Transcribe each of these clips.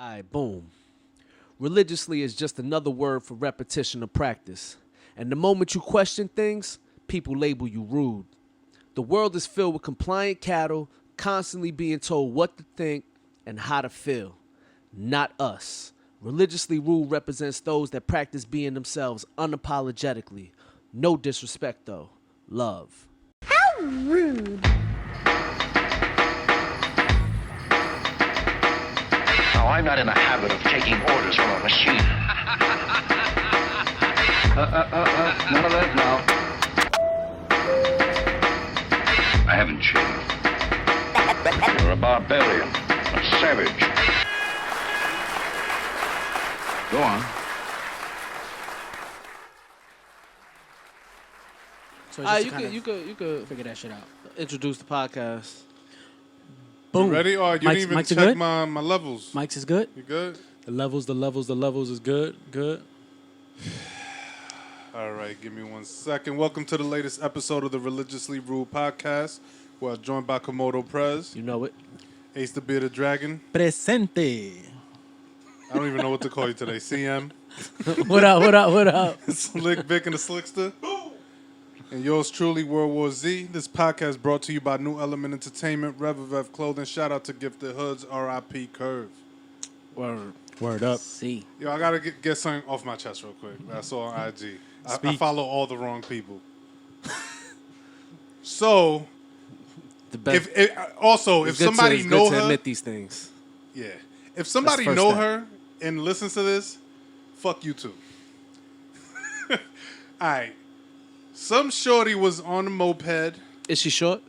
Alright, boom. Religiously is just another word for repetition or practice. And the moment you question things, people label you rude. The world is filled with compliant cattle, constantly being told what to think and how to feel. Not us. Religiously ruled represents those that practice being themselves unapologetically. No disrespect though. Love. How rude. Now, I'm not in the habit of taking orders from a machine. None of that now. I haven't changed. You're a barbarian, a savage. Go on. So just You could figure that shit out. introduce the podcast. Boom. You ready? Oh, you didn't even check my levels. Mike's is good. You good? The levels is good. All right, give me 1 second. Welcome to the latest episode of the Religiously Ruled podcast. We're joined by Komodo Prez, You know it. Ace the Bearded Dragon. Presente. I don't even know what to call you today. CM, What up? Slick Vic and the Slickster. And yours truly, World War Z. This podcast brought to you by New Element Entertainment, Rev Clothing. Shout out to Gifted Hoods, R.I.P. Curve. Word up. See. Yo, I gotta get something off my chest real quick. I saw on IG. I follow all the wrong people. So, The best. if somebody know to her, admit these things. yeah. If somebody first know step. her and listens to this, fuck you too. All right. Some shorty was on a moped. Is she short?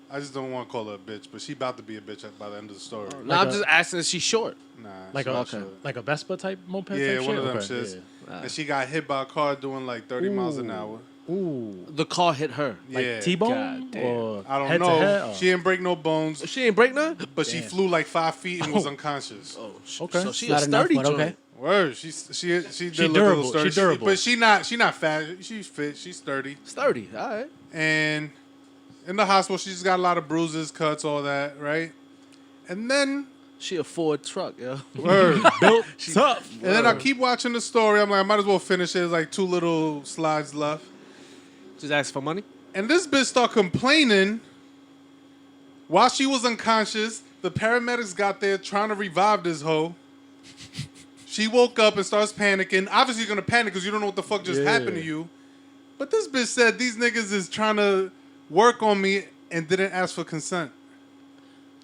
I just don't want to call her a bitch, but she about to be a bitch by the end of the story. No, I'm just asking if she's short. Nah, Like she a not short. like a Vespa type moped. Yeah, type one shit? of them Okay, shits. yeah. And she got hit by a car doing like 30 miles an hour. Ooh. The car hit her. Like Yeah. T-bone God damn. or I don't head know. to head? Oh. She didn't break no bones, She ain't break none? but she flew like 5 feet and was unconscious. Oh, Okay. So she Not a enough, sturdy but joint. okay. Word, she did look a durable. little sturdy. She durable. But she not fat. She's fit. She's sturdy. Sturdy, all right. And in the hospital, she's got a lot of bruises, cuts, all that, right? And then, She a Ford truck, yo. word. Built tough. And then I keep watching the story. I'm like, I might as well finish it. There's like 2 little slides left. Just ask for money? And this bitch start complaining while she was unconscious. The paramedics got there trying to revive this hoe. She woke up and starts panicking. Obviously, you're going to panic because you don't know what the fuck just happened to you. But this bitch said these niggas is trying to work on me and didn't ask for consent.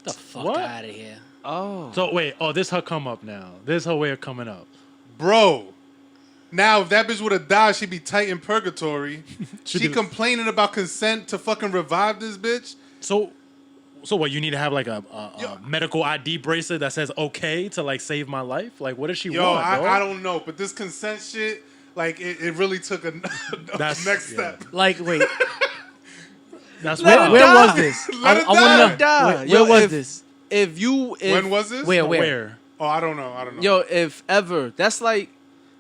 The fuck What? out of here. Oh. So wait, this her come up now. This her way of coming up. Bro. Now, if that bitch would have died, she'd be tight in purgatory. She be- complaining about consent to fucking revive this bitch. So what? You need to have like a medical ID bracelet that says okay to like save my life. Like what does she Yo, want? dog? I don't know, but this consent shit, like, it really took a That's- next yeah. step. Like, wait, That's Let wild. it where die. was this? Let it I wanna die. know. Die. Where Yo, was if- this? If When was this? Where? Oh, I don't know. Yo, if ever, that's like,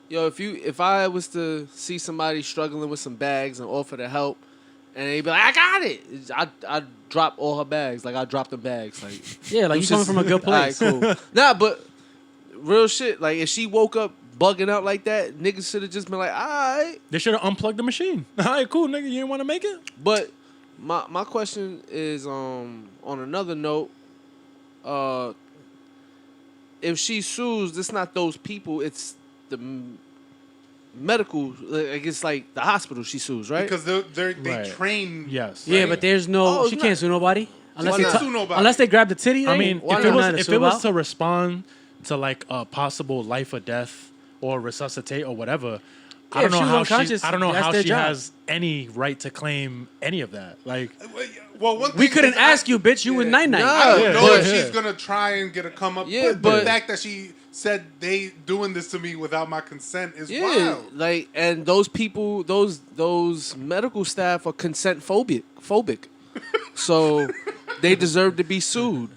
yo, if I was to see somebody struggling with some bags and offer to help, and they be like, I got it, I'd drop all her bags, like I dropped the bags, like Yeah, like you coming from a good place. All right, cool. Nah, but real shit, like if she woke up bugging out like that, niggas should have just been like, all right. They should have unplugged the machine. All right, cool, nigga. You didn't want to make it. But my question is, on another note, if she sues, it's not those people, it's the medical, like it's like the hospital she sues, right? Because they Right. train. Yes. Yeah, but there's no. Oh, she it's can't not- sue nobody unless Why they not sue nobody? unless they grab the titty. I they mean, ain't- why if not? it was nothing to if sue it was about. to respond to like a possible life or death or resuscitate or whatever, I Yeah, don't if know she was how unconscious, I don't know that's how their she job. has any right to claim any of that. Like, Well, one we thing couldn't is ask you, bitch. You was Yeah. night night. Nah. I don't Yeah. know if Yeah. she's gonna try and get a come up. Yeah, the but- fact that she said they doing this to me without my consent is Yeah, wild. like, and those people, those medical staff are consent phobic, so they deserve to be sued.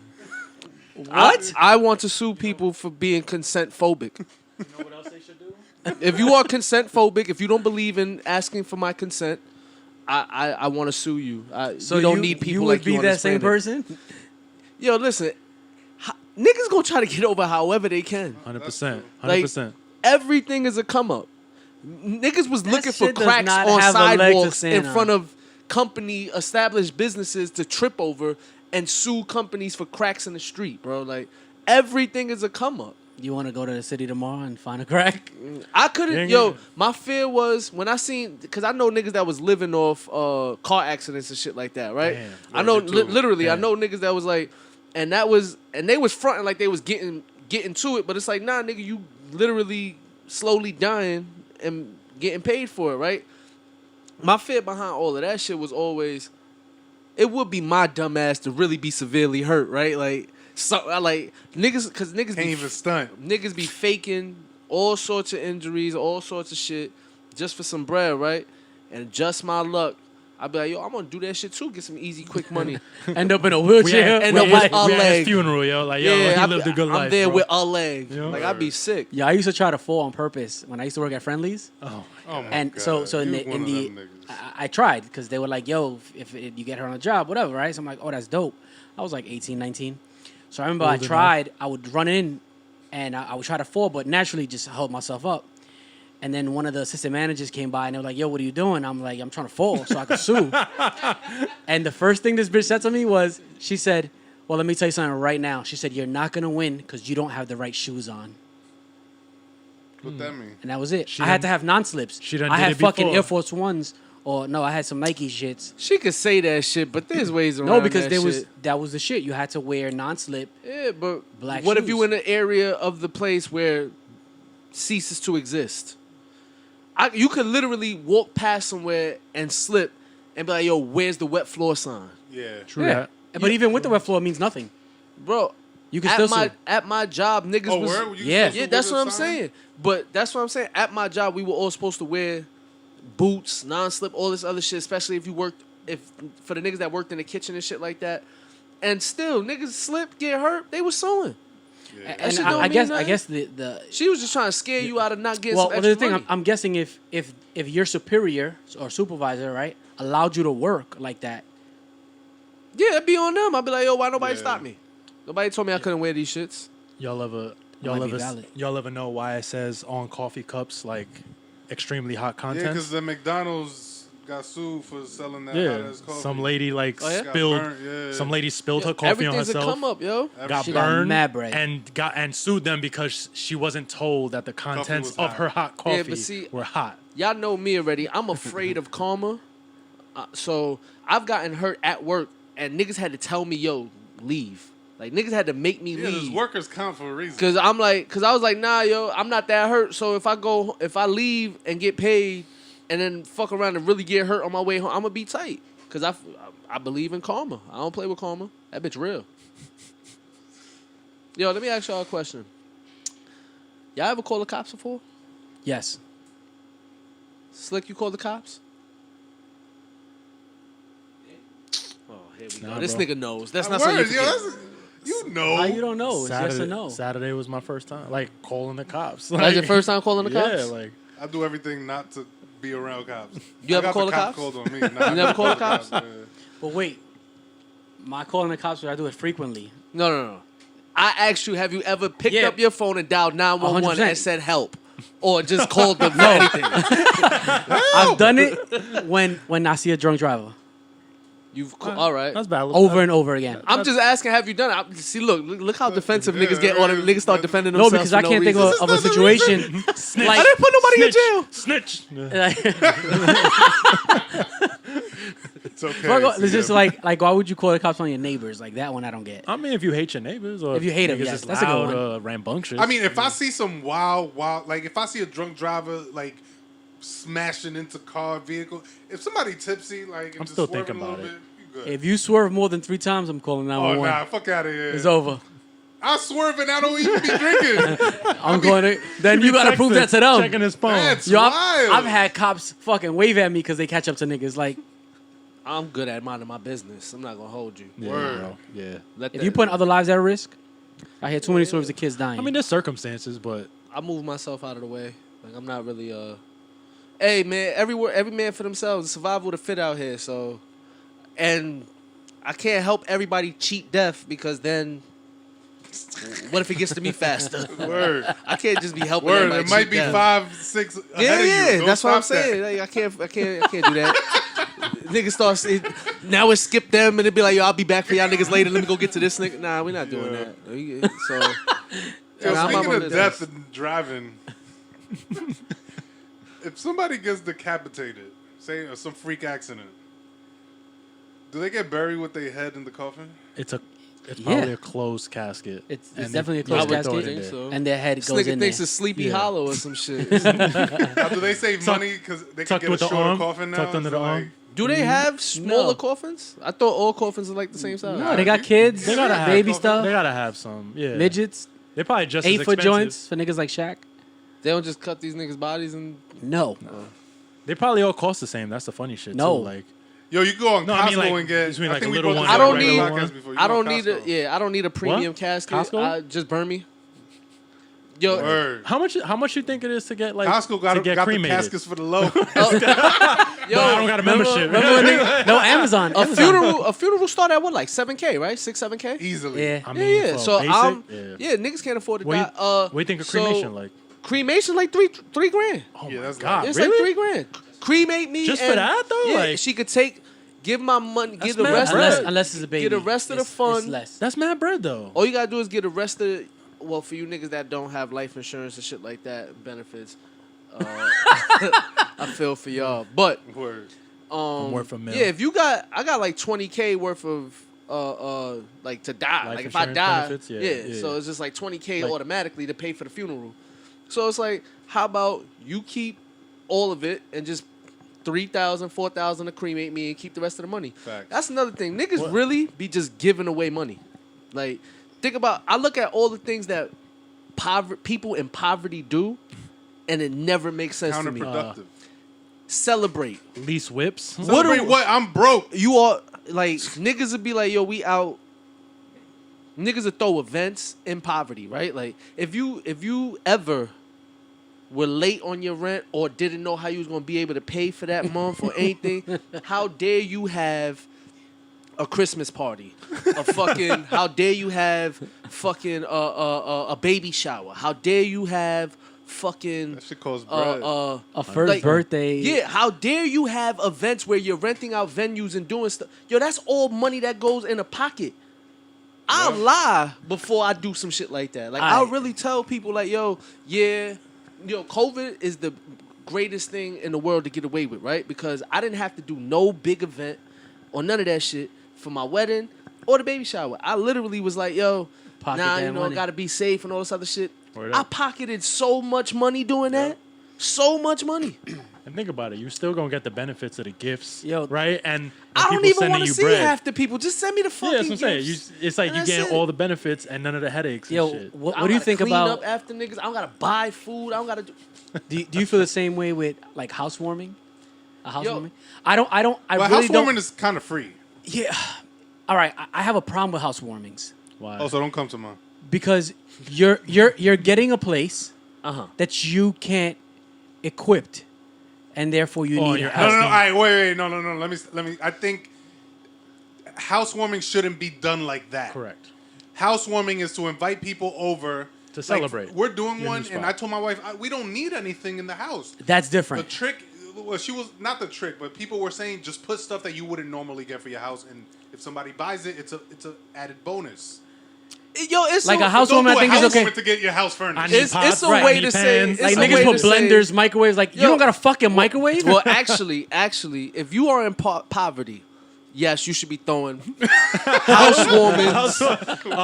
What? I want to sue people for being consent phobic. you know what else they should do? If you are consent phobic, if you don't believe in asking for my consent, I want to sue you. So we don't you, need people you would like be you on that this same planet. person. Yo, listen. niggas gonna try to get over however they can. 100%. Like 100%. everything is a come up. Niggas was That looking for shit does cracks not on have a leg to sidewalks stand in on. front of company established businesses to trip over and sue companies for cracks in the street, bro. Like everything is a come up. You want to go to the city tomorrow and find a crack? I couldn't, Yeah, yo. yeah. My fear was when I seen, because I know niggas that was living off car accidents and shit like that, right? Damn. I know, me too. literally, I Damn. know niggas that was like, and they was fronting like they was getting to it, but it's like, nah, nigga, you literally slowly dying and getting paid for it, right? My fear behind all of that shit was always, it would be my dumb ass to really be severely hurt, right? Like, so I like niggas, because niggas Can't be even stunt. niggas be faking all sorts of injuries, all sorts of shit, just for some bread, right? And just my luck, I'd be like, yo, I'm gonna do that shit too, get some easy, quick money. End up in a We wheelchair. And at, the we with at, a we at leg. his funeral, yo. Like, yo, he I lived a good I'm life. there bro. with a leg. Yeah. Like, I'd be sick. Yeah, I used to try to fall on purpose when I used to work at Friendlies. Oh, Oh my And God. so in You the one in of the them niggas. I tried because they were like, yo, if you get her on a job, whatever, right? So I'm like, oh, that's dope. I was like 18, 19. So I remember I Old enough. tried. I would run in and I would try to fall, but naturally just hold myself up. And then one of the assistant managers came by and they were like, yo, what are you doing? I'm like, I'm trying to fall so I can sue. And the first thing this bitch said to me was, she said, well, let me tell you something right now. She said, you're not going to win because you don't have the right shoes on. What that mean? And that was it. She I had done- to have non-slips. she done I did had it fucking before. Air Force Ones. Or no, I had some Nike shits. She could say that shit, but there's ways around No, because that that was shit. the shit. You had to wear non-slip. Yeah, but Black what if shoes. you in an area of the place where ceases to exist? You could literally walk past somewhere and slip and be like, yo, where's the wet floor sign? Yeah. true Yeah. that. But even with the wet floor, it means nothing. Bro, You can at still my sue. at my job, niggas Oh, was word? You Yeah. supposed to yeah, that's wear what the I'm sign? saying. But that's what I'm saying. At my job, we were all supposed to wear boots, non-slip, all this other shit. Especially if for the niggas that worked in the kitchen and shit like that. And still, niggas slip, get hurt, they was suing. Yeah. And shit don't I mean guess nothing. the She was just trying to scare you out of not getting well, some the extra thing money. I'm guessing if your superior or supervisor, right, allowed you to work like that, Yeah, it'd be on them. I'd be like, yo, why nobody Yeah. stop me? Nobody told me I couldn't wear these shits. Y'all might be valid. y'all ever know why it says on coffee cups like extremely hot Yeah, content? because the McDonald's got sued for selling that hot Yeah, ass coffee. some lady like Oh, yeah? Got spilled. burnt, yeah. Some lady spilled her coffee on Everything's a herself. come up, yo. Got She got burned mad bread. and sued them because she wasn't told that the contents was of hot. her hot coffee Yeah, but see- were hot. Y'all know me already. I'm afraid of karma. So I've gotten hurt at work, and niggas had to tell me, yo, leave. Like, niggas had to make me Yeah, those leave. workers count for a reason. Cause I was like, nah, yo, I'm not that hurt. So if I leave and get paid, and then fuck around and really get hurt on my way home, I'm gonna be tight. Cause I believe in karma. I don't play with karma. That bitch real. Yo, let me ask y'all a question. Y'all ever call the cops before? yes. Slick, you call the cops? Oh, here we go. Nah, This bro. nigga knows. That's Word, not something you yo, forget. that's- you know. How you don't know? It's Saturday, yes or no. Saturday was my first time, like calling the cops. That's your first time calling the cops? Yeah, like I do everything not to be around cops. You I ever got call the cop cops? Called on me. Nah, I never call the called cops? yeah. But wait, my calling the cops, I do it frequently. No. I asked you, have you ever picked Yeah. up your phone and dialed 911 100%. and said help? Or just called them for anything? I've done it when I see a drunk driver All right. that's valid. over and over again. I'm just asking, have you done it? See, look how defensive Yeah, niggas get. All the yeah, niggas start yeah. defending No, themselves. because I for can't think reason. of a This is situation I like didn't put nobody in jail. Snitch. It's okay. it's just like why would you call the cops on your neighbors? Like that one I don't get. I mean, if you hate your neighbors, or If you hate 'em, niggas yes, is that's a good loud, one. rambunctious. I mean, if I see some wild, like if I see a drunk driver like smashing into car vehicle, if somebody tipsy, like and I'm just still swerving thinking a little about bit, you good. If you swerve more than 3 times, I'm calling Oh 911. nah, fuck out of here. It's over. I swerve and I don't even be drinking. I'm going to. Then you gotta prove that to them. Checking his phone. That's Yo, wild. I've had cops fucking wave at me because they catch up to niggas. Like, I'm good at minding my business. I'm not gonna hold you. Yeah, Word. bro. Yeah. Let if that- you putting other lives at risk, I hear too many stories of kids dying. I mean, there's circumstances, but I move myself out of the way. Like, I'm not really Hey man, every man for themselves. Survival of the fit out here. So, and I can't help everybody cheat death because then What if it gets to me faster? Word. I can't just be helping. Word. everybody It might cheat be down. 5, 6 ahead Yeah, of you. yeah. Don't That's what I'm stop that. saying. Like, I can't do that. Niggas start now it skip them and it be like, yo, I'll be back for y'all niggas later. Let me go get to this nigga. Nah, we're not doing Yeah. that. So Yo, I'm speaking on of this. death and driving, if somebody gets decapitated, say some freak accident, do they get buried with their head in the coffin? It's probably Yeah. a closed casket. It's And definitely a you closed would throw it casket. in there. so. And their head This goes nigga in thinks there. it's Sleepy Yeah. Hollow or some shit. Now, do they save Tuck- money because they can tucked get a with the shorter arm? coffin now? Tucked under So, the arm? Do they have smaller No. coffins? I thought all coffins are like the same size. No, they got kids, They gotta have baby coffin. stuff, They gotta have some. Yeah. midgets, They're probably just 8-foot as expensive. joints for niggas like Shaq. They don't just cut these niggas' bodies and. No. They probably all cost the same. That's the funny shit. No. Too. Like Yo, you go on No, Costco I mean, like, and get. between, I like, think a we little both one did I that don't on the need- podcast before. You I go on don't need a Costco. I don't need a premium casket. Costco? Just burn me. Yo, Word. how much you think it is to get like Costco got to get the cremated? caskets for the low. yo, I don't got a membership. Remember when niggas, no, Amazon. a funeral start at what, like $7K, right? 6-7K. Easily. Yeah. I Yeah, mean, yeah. for So basic, I'm yeah. niggas can't afford to What die. do you think of cremation like? Cremation like three grand. Oh Yeah, my that's god, like- It's really? like $3 grand. Cremate me Just for and- that, though? Yeah, Like- she could give my money, That's get the mad rest. bread. Of Unless it's a baby. Get the rest of the It's fund. less. That's mad bread though. All you gotta do is get the rest of. Well, for you niggas that don't have life insurance and shit like that, benefits. I feel for y'all, but Word. worth a mil. yeah, if you I got like $20K worth of like to die. Life Like if I insurance die, benefits? Yeah, yeah, yeah. so it's just like $20K Like- automatically to pay for the funeral. So it's like, how about you keep all of it and just $3,000, $4,000 to cremate me and keep the rest of the money. Facts. That's another thing. Niggas What? really be just giving away money. Like, think about. I look at all the things that people in poverty do, and it never makes sense to me. Counterproductive. Celebrate. Lease whips. What Celebrate do- what? I'm broke. You all like niggas would be like, yo, we out. Niggas would throw events in poverty, right? Like if you ever were late on your rent or didn't know how you was gonna be able to pay for that month or anything, how dare you have a Christmas party? A fucking how dare you have fucking a baby shower? How dare you have fucking That shit costs bread. A first like- birthday. yeah, how dare you have events where you're renting out venues and doing stuff? Yo, that's all money that goes in a pocket. I'll lie before I do some shit like that. Like, I'll really tell people, like, yo, COVID is the greatest thing in the world to get away with, right? Because I didn't have to do no big event or none of that shit for my wedding or the baby shower. I literally was like, yo, Pocket nah, that you know, money. gotta be safe and all this other shit. Word I up. pocketed so much money doing that. So much money. And think about it, you still gonna get the benefits of the gifts, Yo, right? And I don't people even sending want to you see bread. half the people. Just send me the Yeah, fucking that's what I'm saying. gifts. It's like And you that's getting it. all the benefits and none of the headaches Yo, and shit. what I do you gotta think clean about? up after niggas? I don't gotta buy food. I don't gotta do. Do you feel the same way with like housewarming? A housewarming? I well, really housewarming don't. is kind of free. Yeah. All right. I have a problem with housewarmings Why? Oh, so don't come to mine. because you're getting a place Uh-huh. that you can't equip, and therefore you Oh, need you're help. No. All right, wait. No. Let me. I think housewarming shouldn't be done like that. Correct. Housewarming is to invite people over To like, celebrate we're doing your one, new and spot. I told my wife we don't need anything in the house. That's The different. trick, well, she was not the trick, but people were saying just put stuff that you wouldn't normally get for your house, and if somebody buys it, it's a added bonus. Yo, it's Like a so- house- Don't do Housewarming, I a think, is okay. housewarming to get your house furnished. I need It's pots, a I way need to say. pans. It's Like a niggas way put to say- blenders, microwaves. Like you Yo, don't got a fucking microwave. Well, actually, if you are in poverty, yes, you should be throwing housewarming.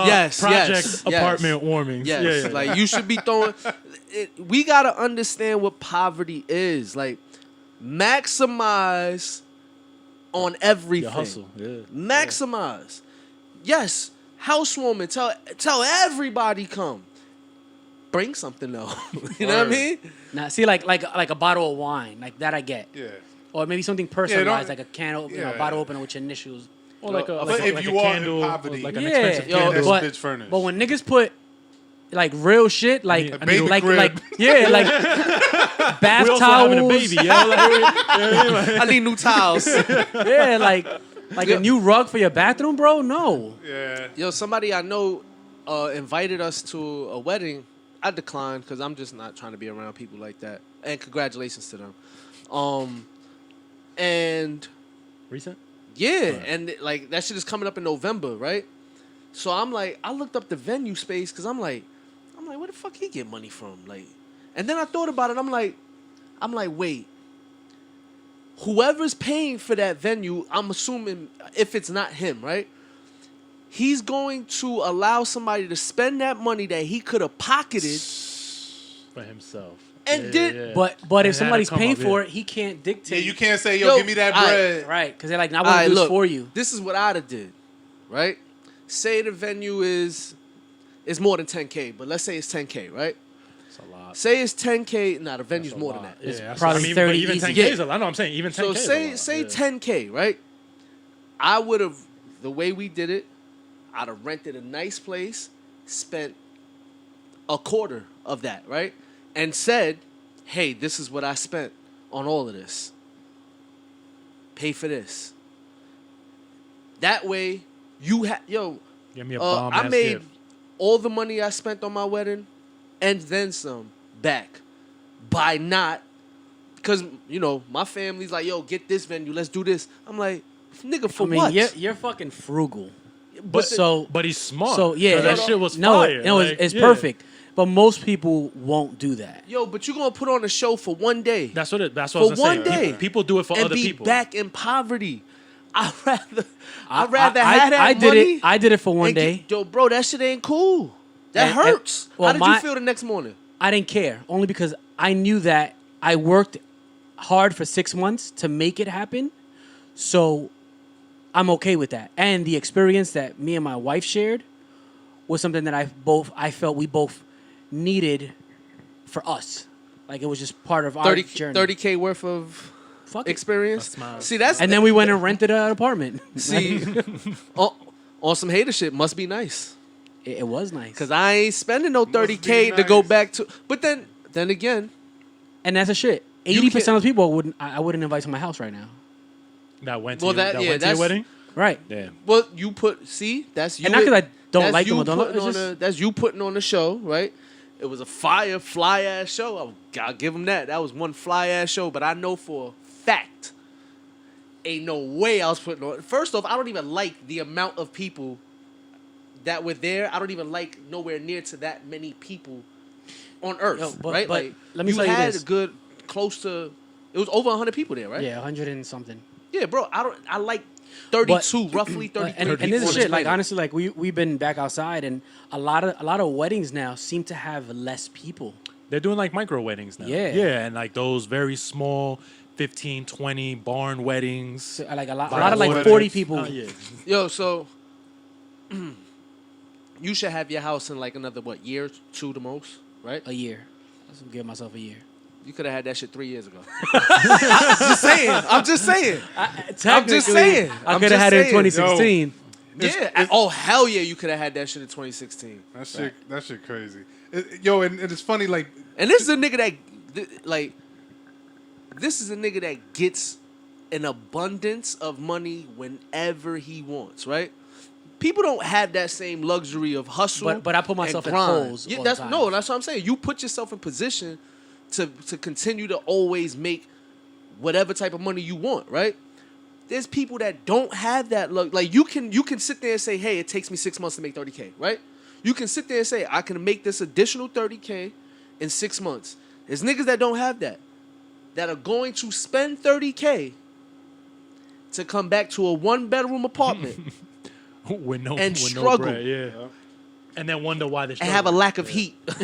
Yes, project yes, apartment warmings. Yes, Yeah. like you should be throwing. We gotta understand what poverty is. Like, maximize on everything. Your hustle. Yeah. Maximize. Yes, housewarming. Tell everybody come. Bring something though. You know what I Word. mean? Nah, see, like a bottle of wine, like that I get, Yeah. or maybe something personalized, don't- like a can, yeah. bottle opener with your initials. Or like a, But like a, if like you a are in candle, poverty- like an Yeah, expensive yo, candle. That's but- bitch furnished. But when niggas put like real shit, like need- I need a like crib. like yeah, like bath we also towels, having a baby, yo. Like, I need new towels. yeah, like a new rug for your bathroom, bro. No, yeah. Yo, somebody I know invited us to a wedding. I declined because I'm just not trying to be around people like that. And congratulations to them. And Recent? yeah, and like that shit is coming up in November, right? So I'm like, I looked up the venue space because I'm like, where the fuck he get money from? Like, and then I thought about it. I'm like, wait. Whoever's paying for that venue, I'm assuming if it's not him, right? He's going to allow somebody to spend that money that he could have pocketed For himself. and did. But if It had to somebody's come paying up, for yeah. it, he can't Yeah, dictate. you can't say, yo, give me that bread. Right, because they're like, I All want right, to do this look, for you. this is what I'd have did, right? Say the venue is more than 10K, but let's say it's 10K, right? It's a lot. Say it's 10K. Nah, the venue's That's a more lot. than that. Yeah, It's that's- probably I mean, 30 but even easy. 10K Yeah. is a lot. I know I'm saying even 10K So is a lot. say Yeah. 10K, right? I would have, the way we did it, I'd have rented a nice place, spent a quarter of that, right? And said, hey, this is what I spent on all of this. Pay for this. That way, you have, Give me a bomb I ass made gift. all the money I spent on my wedding and then some back by not, because, my family's like, yo, get this venue, let's do this. I'm like, nigga, for I mean, what? you're fucking frugal. But But he's smart. So yeah, 'Cause that shit was no, fire. no, like, it's yeah. perfect. But most people won't do that. Yo, but you're going to put on a show for one day. That's what I For was one saying. day. People do it for and other be people. back in poverty. I'd rather I have that I did money. it. I did it for one and day. yo, bro, that shit ain't cool. That And- hurts. well, How did my- you feel the next morning? I didn't care, only because I knew that I worked hard for 6 months to make it happen. So I'm okay with that. And the experience that me and my wife shared was something that I felt we both needed for us. Like it was just part of our journey. 30K worth of Fuck it. experience. That's mad. See, that's And then we went and rented an apartment. see on some hater shit must be nice. It was nice. Cause I ain't spending no be 30K to go nice. back to. But then again, And that's a shit. You 80% can't- of people I wouldn't invite to my house right now. That went to, Well, your, that- that yeah, went to your that's- wedding? Right. Yeah. well, you put that's you. And not 'cause I don't that's like them you or don't like- putting it's on just- that's you putting on the show, right? It was a fly ass show. I'll give them that. That was one fly ass show. But I know for a fact, ain't no way I was putting on. First off, I don't even like the amount of people that were there. I don't even like nowhere near to that many people on Earth, Yo, but- right? but like let me you tell you had this. a good close to. It was over 100 people there, right? Yeah, 100 and something. Yeah, bro. I like 32, roughly 33. And people this is on shit. Like planet. honestly, like we've been back outside, and a lot of weddings now seem to have less people. They're doing like micro weddings now. Yeah. Yeah, and like those very small 15, 20 barn weddings. So, like a lot Bible of like weddings. 40 people. Oh, yeah. Yo, so you should have your house in like another year, 2 the most, right? A year. Let's give myself a year. You could have had that shit 3 years ago. I'm just saying. Technically, saying. I I'm could have just had it in saying. 2016. Yeah. Oh hell yeah, you could have had that shit in 2016. That shit crazy. Yo, and it's funny, like, And this is a nigga this is a nigga that gets an abundance of money whenever he wants, right? People don't have that same luxury of hustle. But I put and myself in grind. holes Yeah, all the that's time. no, that's what I'm saying. You put yourself in position to continue to always make whatever type of money you want, right? There's people that don't have that luck. Like you can sit there and say, hey, it takes me 6 months to make 30K, right? You can sit there and say, I can make this additional 30K in 6 months. There's niggas that don't have that are going to spend 30K to come back to a 1-bedroom apartment with no And with struggle. No bread, yeah. And then wonder why they and have a lack of heat. the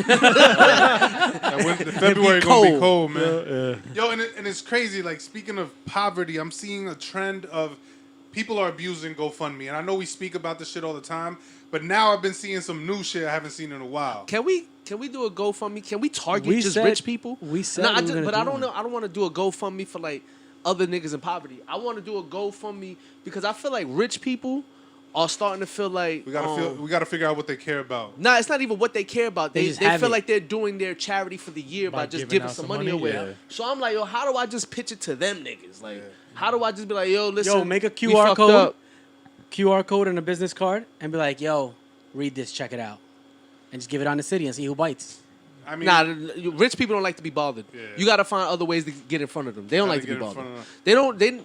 February gonna be cold, man. Yeah. Yo, and it's crazy. Like, speaking of poverty, I'm seeing a trend of people are abusing GoFundMe, and I know we speak about this shit all the time, but now I've been seeing some new shit I haven't seen in a while. Can we do a GoFundMe? Can we target We just said- rich people? we said No, we were gonna but do I don't one. know. I don't want to do a GoFundMe for like other niggas in poverty. I want to do a GoFundMe because I feel like rich people are starting to feel like We gotta figure out what they care about. Nah, it's not even what they care about. They They just they have feel it. like they're doing their charity for the year by just giving out some some money money, away. yeah. So I'm like, yo, how do I just pitch it to them niggas? Like, how do I just be like, yo, listen, Yo, make a we QR fucked code. up. QR code and a business card and be like, yo, read this, check it out. and just give it on the city and see who bites. I mean, Nah, rich people don't like to be bothered. Yeah. You got to find other ways to get in front of them. They don't like to be get in bothered. front of them. They don't.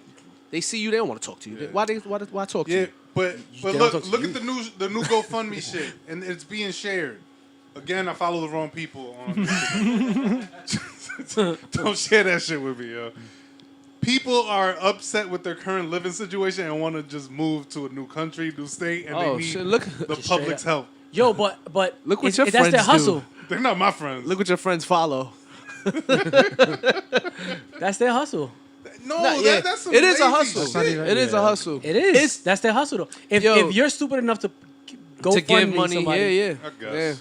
They see you. They don't want to talk to you. Yeah. Why talk to yeah, you? but don't look talk to you. at the new GoFundMe shit, and it's being shared. Again, I follow the wrong people on Instagram. Don't share that shit with me, yo. People are upset with their current living situation and want to just move to a new country, new state, and Oh, they need shit, look- the Just public's straight up. help. Yo, but Look what it's- your that's their friends do. hustle. They're not my friends. Look what your friends follow. That's their hustle. no, Nah, yeah, that's some it is a lazy hustle. shit. It is a hustle. It is. That's their hustle. Though. If Yo, you're stupid enough to go to give fund me money. somebody, Yeah. I guess. Yeah.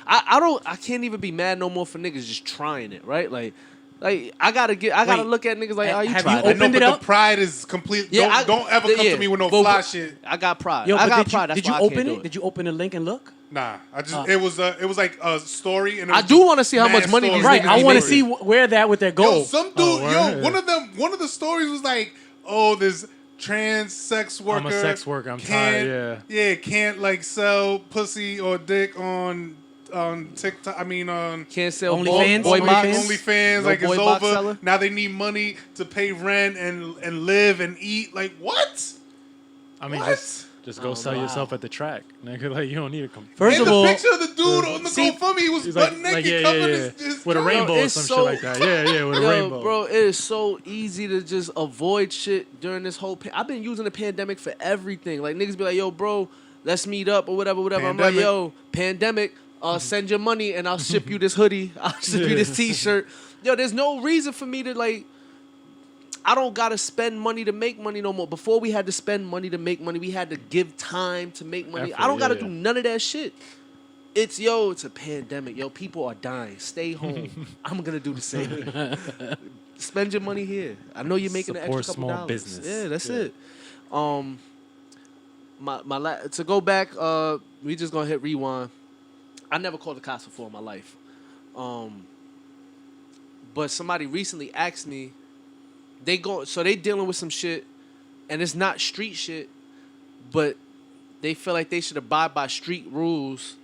I can't even be mad no more for niggas just trying it, right? Like I gotta Wait, look at niggas like, oh, you have tried you it. I know, Opened but it the up? pride is complete. Yeah, don't ever come to me with no but- fly shit. I got pride. Yo, I but got did pride. you, That's did you why I open can't do it? Did you open the link and look? Nah, I just it was like a story, and it I was do just wanna see how much mad money these stories. Right. niggas I be want to making. see where they're at with their goal. Yo, some dude, word. one of the stories was like, oh, this trans sex worker. I'm a sex worker, I'm can't- tired, Yeah, can't like sell pussy or dick on TikTok. I mean, on Can't sell OnlyFans? boy box. OnlyFans. No Like boy it's box over. seller? Now they need money to pay rent and live and eat. Like what? I mean, What? just go sell wow. yourself at the track, nigga. Like you don't need to come. First And of the all, picture of the dude on the see- GoFundMe, he was He's butt like, naked, yeah, covered yeah, yeah. his With a cock. rainbow or it's some so- shit like that. Yeah, with a Yo, rainbow. bro, it is so easy to just avoid shit during this whole. I've been using the pandemic for everything. Like niggas be like, "Yo, bro, let's meet up or whatever." I'm like, Pandemic. "Yo, pandemic, send your money and I'll ship you this hoodie. I'll ship you this T-shirt." Yo, there's no reason for me to like. I don't gotta spend money to make money no more. Before we had to spend money to make money, we had to give time to make money. Effort, I don't gotta yeah. do none of that shit. It's a pandemic. Yo, people are dying. Stay home. I'm gonna do the same. Spend your money here. I know you're making an Support extra couple small dollars. business. Yeah, that's Yeah. it. To go back, we just gonna hit rewind. I never called the cops before in my life. But somebody recently asked me, they dealing with some shit, and it's not street shit, but they feel like they should abide by street rules,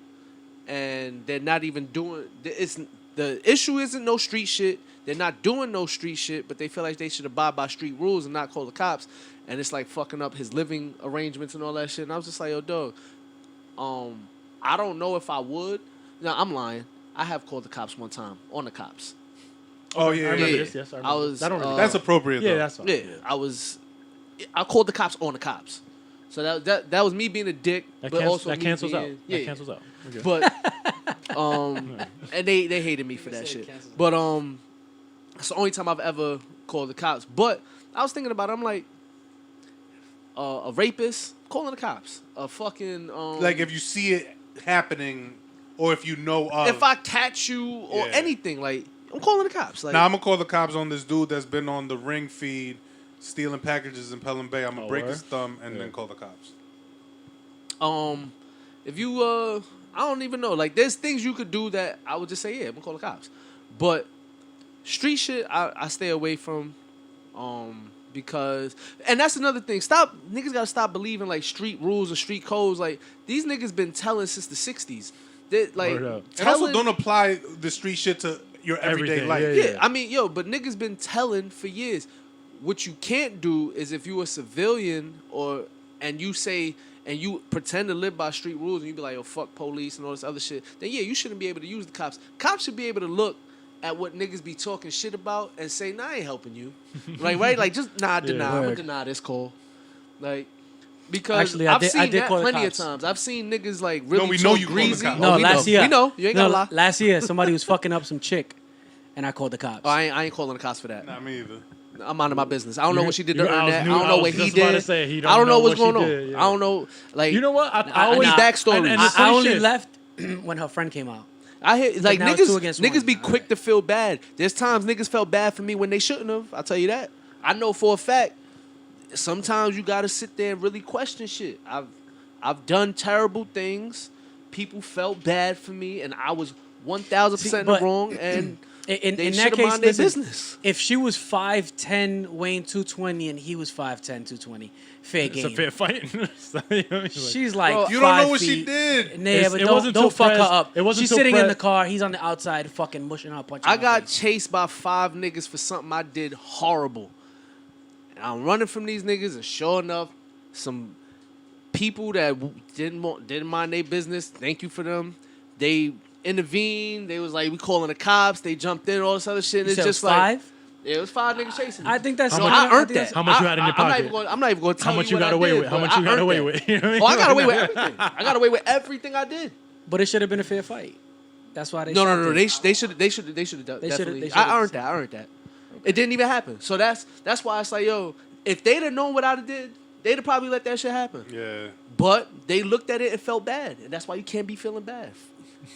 and they're not even doing. The issue isn't no street shit. They're not doing no street shit, but they feel like they should abide by street rules and not call the cops. And it's like fucking up his living arrangements and all that shit. And I was just like, yo, dog, I don't know if I would. No, I'm lying. I have called the cops one time on the cops. Oh I yeah, remember Yeah. this. Yes, I remember. I was, That don't really. that's appropriate. yeah, though. that's fine. Yeah, I called the cops on the cops. So that was me being a dick, That, but also that me cancels being, out. Yeah, That cancels out. We're good. but and they hated me for that shit. But it's the only time I've ever called the cops. But I was thinking about it, I'm like, a rapist calling the cops. A fucking Like if you see it happening, or if you know of. if I catch you or Yeah. anything, like I'm calling the cops. Like Now I'm gonna call the cops on this dude that's been on the Ring feed, stealing packages in Pelham Bay. I'm gonna break word? his thumb and then call the cops. if you I don't even know. Like there's things you could do that I would just say, yeah, I'm gonna call the cops. But street shit I stay away from. Because and that's another thing. Niggas gotta stop believing like street rules or street codes. Like these niggas been telling since the 60s. They like Word up. And also telling- don't apply the street shit to your everyday Everything, life. yeah, Yeah, I mean, but niggas been telling for years. What you can't do is if you a civilian and you pretend to live by street rules and you be like, yo, fuck police and all this other shit, then yeah, you shouldn't be able to use the cops. Cops should be able to look at what niggas be talking shit about and say, nah, I ain't helping you. Like, right? Like, just, nah, deny. I'm gonna Word. deny this call. Like, because Actually, I I've did seen that call the plenty of cops. times. I've seen niggas, like, really we know talk you called the greasy. cops. No, we last know. year. We know. You ain't no, gonna lie. last year, somebody was fucking up some chick, and I called the cops. Oh, I ain't calling the cops for that. Not me either. I'm minding my business. I don't know what she did to you- earn I was that. new- I don't I know was what he just about to did. say, he I don't don't know know what's what going she on. did, yeah. I don't know. Like You know what? I I always need backstories. And I the funny only shit- left when her friend came out. I hear like now it's 2 against niggas 1. be quick to feel bad. There's times niggas felt bad for me when they shouldn't have. I'll tell you that. I know for a fact. Sometimes you gotta sit there and really question shit. I've done terrible things. People felt bad for me, and I was 1,000% But- wrong. And In they that should have case, mind their listen, business. if she was 5'10", weighing 220, and he was 5'10", 220, fair It's game. a fair fight. So, you know, like- She's like, Bro, you don't know 5 what she feet. did. Nah, It's- but it wasn't don't till fuck her press- up. it wasn't She's till sitting in press- the car. He's on the outside, fucking mushing her, punching I her got face. chased by 5 niggas for something I did horrible. And I'm running from these niggas, and sure enough, some people that didn't mind their business. Thank you for them. They intervened. They was like, we calling the cops. They jumped in, all this other shit. And You it's said just 5? It was 5 niggas chasing me. I think that's. So much- I earned think that. that's- How much you had in your I'm not pocket? I'm not even going to tell How much you you what got I away did, with? How but much you I got earned away that. with? You know what I mean? Oh, I got away with everything. I got away with everything I did. But it should have been a fair fight. That's why they. No. shot it. They should have definitely. I earned that. It didn't even happen. So that's why it's like, yo, if they'd have known what I did, they'd have probably let that shit happen. Yeah. But they looked at it and felt bad, and that's why you can't be feeling bad.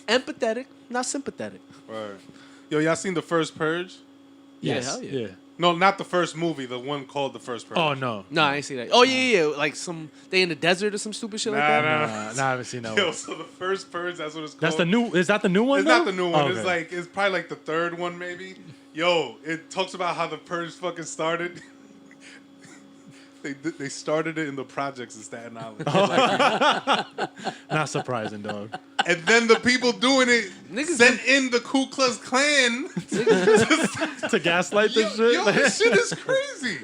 Empathetic, not sympathetic. Right. Yo, y'all seen the first Purge? Yeah, hell yeah. Yeah. No, not the first movie. The one called the first Purge. Oh no. No, I ain't see that. Oh yeah. Like they in the desert or some stupid shit like that. Nah, I haven't seen that Yo, one. so the first Purge, that's what it's called. That's the new. Is that the new one? It's though? not the new one. Oh, It's okay. like it's probably like the third one, maybe. Yo, it talks about how the Purge fucking started. They started it in the projects in Staten Island. Not surprising, dog. And then the people doing it Niggas sent in the Ku Klux Klan. To gaslight this shit. Yo, this shit is crazy.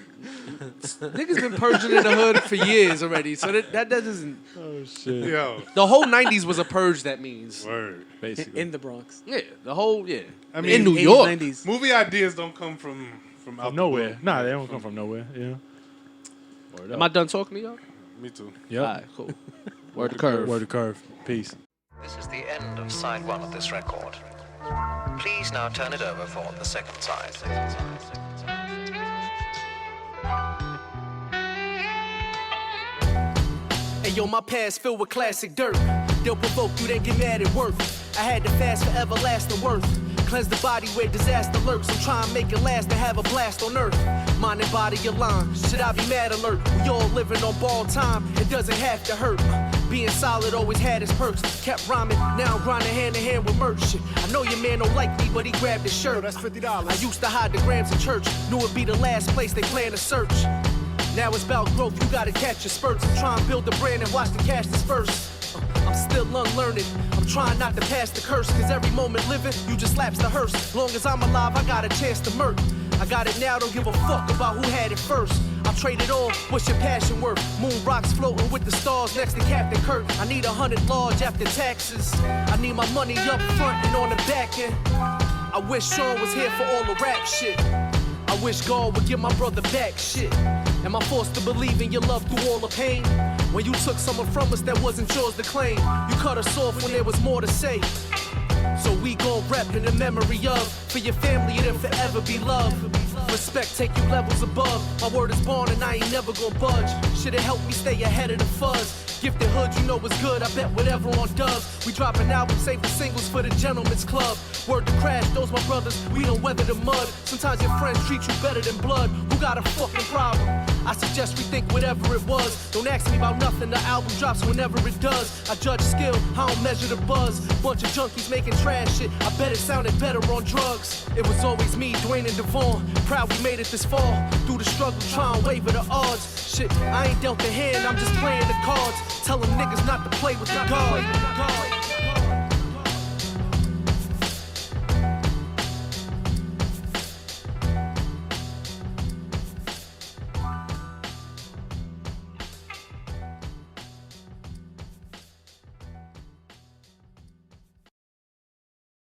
Niggas been purging in the hood for years already, so that doesn't. Oh shit. Yo, The whole '90s was a purge. That means, word. Basically. in the Bronx. yeah, the whole yeah. I mean, in New 80s, York, 90s. Movie ideas don't come from out the Nowhere. blue. Nah, they don't come from nowhere. Yeah. Word am I done talking to y'all? Me too. Yep. All right, cool. Word to curve. Word to curve. Peace. This is the end of side 1 of this record. Please now turn it over for the second side. Hey yo, my past filled with classic dirt. They'll provoke you, then get mad at worth. I had to fast for everlasting worth. Cleanse the body where disaster lurks. I'm trying to make it last and have a blast on earth. Mind and body align. Should I be mad alert? We all living on borrowed time. It doesn't have to hurt. Being solid always had its perks. Kept rhyming, now I'm grinding hand in hand with merch shit. I know your man don't like me, but he grabbed his shirt. That's $50. I used to hide the grams in church. Knew it'd be the last place they plan to search. Now it's about growth, you gotta catch your spurts. I'm trying to build a brand and watch the cash disperse. I'm still unlearned. I'm trying not to pass the curse, cause every moment living, you just lapse the hearse. Long as I'm alive, I got a chance to murk. I got it now, don't give a fuck about who had it first. I'll trade it all, what's your passion worth? Moon rocks floating with the stars next to Captain Kirk. I need 100 large after taxes. I need my money up front and on the back end. I wish Sean was here for all the rap shit. I wish God would give my brother back shit. Am I forced to believe in your love through all the pain? When you took someone from us that wasn't yours to claim, you cut us off when there was more to say. So we gon' rep in the memory of, for your family it'll forever be love. Respect take you levels above. My word is born and I ain't never gon' budge. Should've helped me stay ahead of the fuzz. Gifted hood, you know it's good, I bet whatever on does. We dropping albums, saving singles for the gentleman's club. Word to Crash, those my brothers, we don't weather the mud. Sometimes your friends treat you better than blood. Who got a fucking problem? I suggest we think whatever it was. Don't ask me about nothing, the album drops whenever it does. I judge skill, I don't measure the buzz. Bunch of junkies making trash shit, I bet it sounded better on drugs. It was always me, Dwayne and Devon. Proud we made it this far. Through the struggle, trying to waver the odds. Shit, I ain't dealt the hand, I'm just playing the cards. Tell them niggas not to play with the guard.